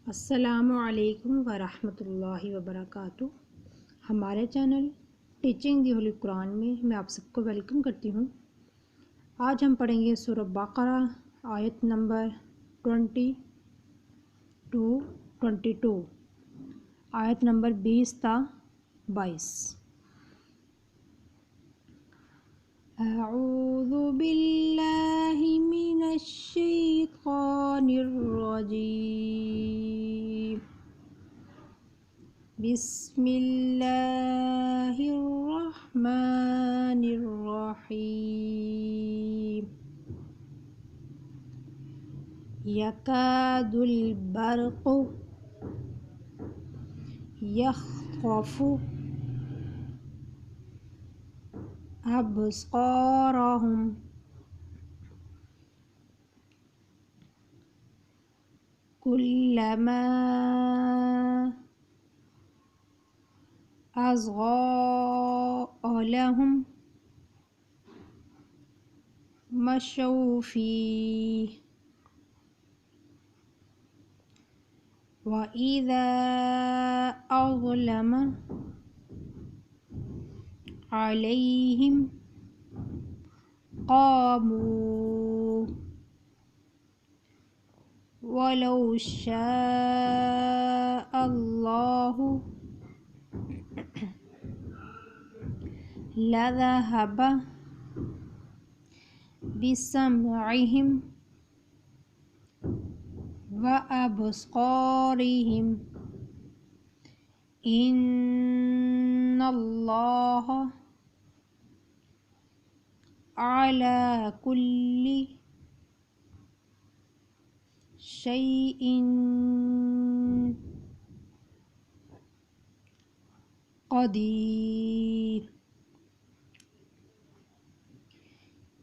السلام علیکم ورحمۃ اللہ وبرکاتہ۔ ہمارے چینل ٹیچنگ دی ہولی قرآن میں آپ سب کو ویلکم کرتی ہوں۔ آج ہم پڑھیں گے سورہ بقرہ آیت نمبر 22 آیت نمبر 20 تا 22۔ اعوذ باللہ من الشیطان الرجیم، بسم اللہ الرحمن الرحیم۔ یکاد البرق یخطف أبصارهم كلما أضاء لهم مشوا فيه وإذا أظلم عليهم قاموا ولو شاء الله لذهب بسمعهم وأبصارهم إن الله على كل شيء قدير۔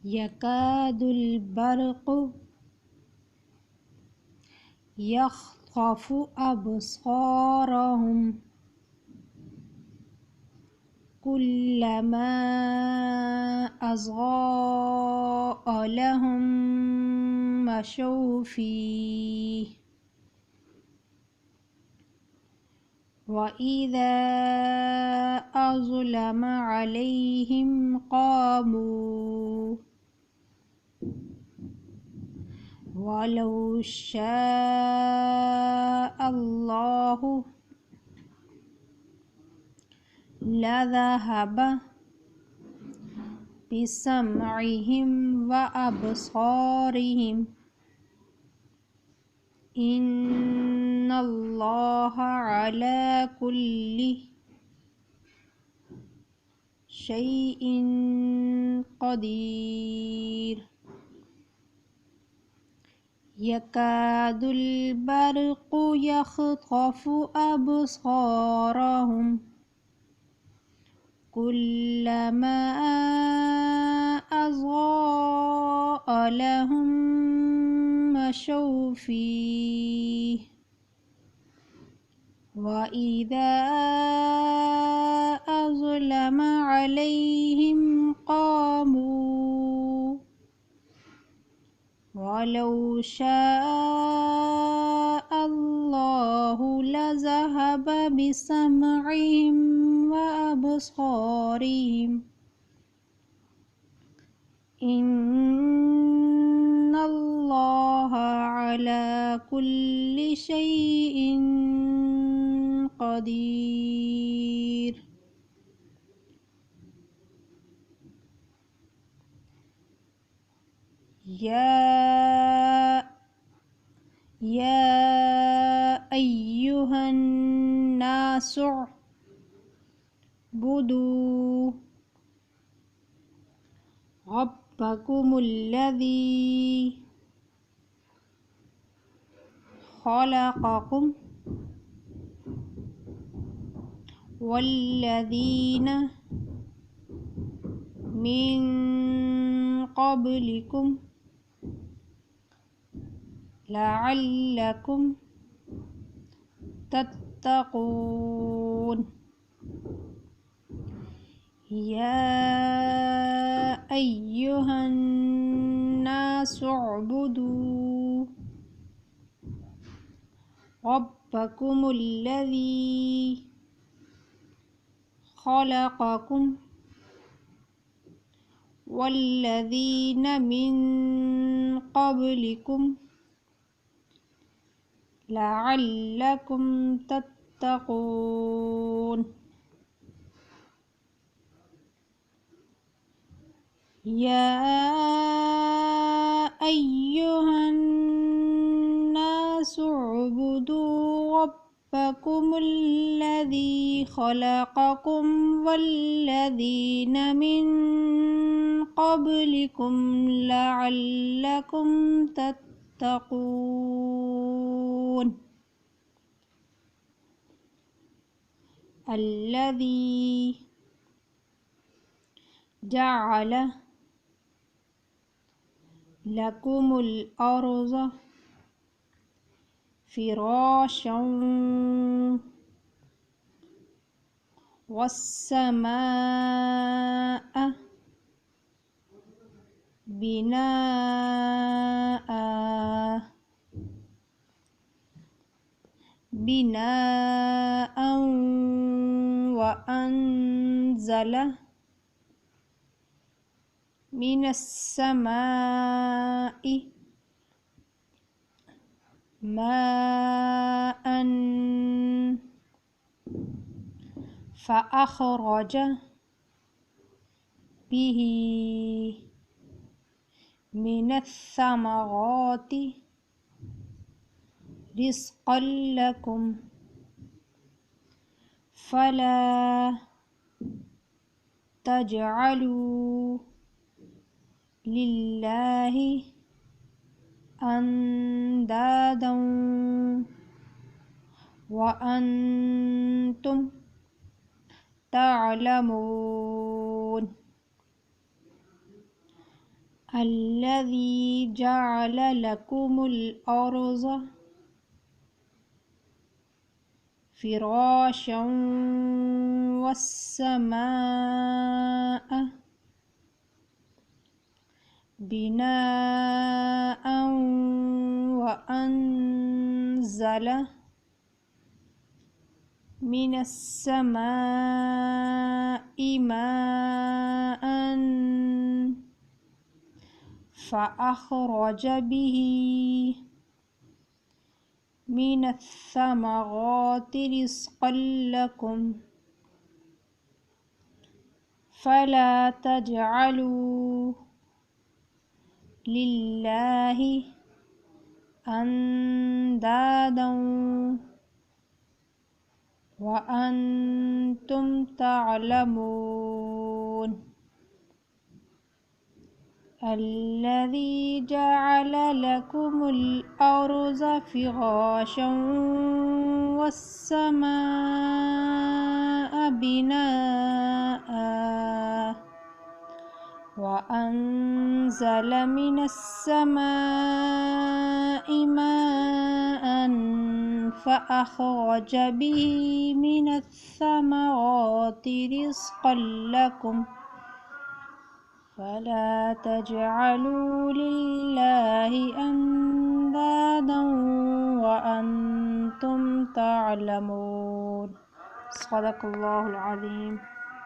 يكاد البرق يخطف أبصارهم كلما أضاء لهم مشوا فيه وإذا أظلم عليهم قاموا ولو شاء الله لذهب بسمعهم وأبصارهم إن الله على كل شيء قدير۔ يكاد البرق يخطف أبصارهم كلما أضاء لهم مشوا فيه وإذا أظلم عليهم قاموا ولو شاء الله لذهب بسمعهم وأبصارهم إن الله على كل شيء قدير۔ يا أيها الناس اعبدوا ربكم الذي خلقكم والذين من قبلكم لعلكم تتقون۔ يا أيها الناس اعبدوا ربكم الذي خلقكم والذين من قبلكم لعلكم تتقون يا أيها الناس اعبدوا ربكم الذي خلقكم والذين من قبلكم لعلكم تتقون الذي جعل لكم الأرض فراشا والسماء بناء وأنزل من السماء ماء فأخرج به من الثمرات رزقا لكم فلا تجعلوا لله أندادا وأنتم تعلمون الذي جعل لكم الأرض فراشا والسماء بناء وأنزل من السماء ماء فأخرج به من الثمرات رزقا لكم فلا تجعلوا لله أندادا وأنتم تعلمون الذي جعل لكم الأرض فراشا والسماء بناء وأنزل من السماء ماء فأخرج به من الثمرات رزقا لكم فلا تجعلوا لله أندادا وأنتم تعلمون صدق الله العظيم.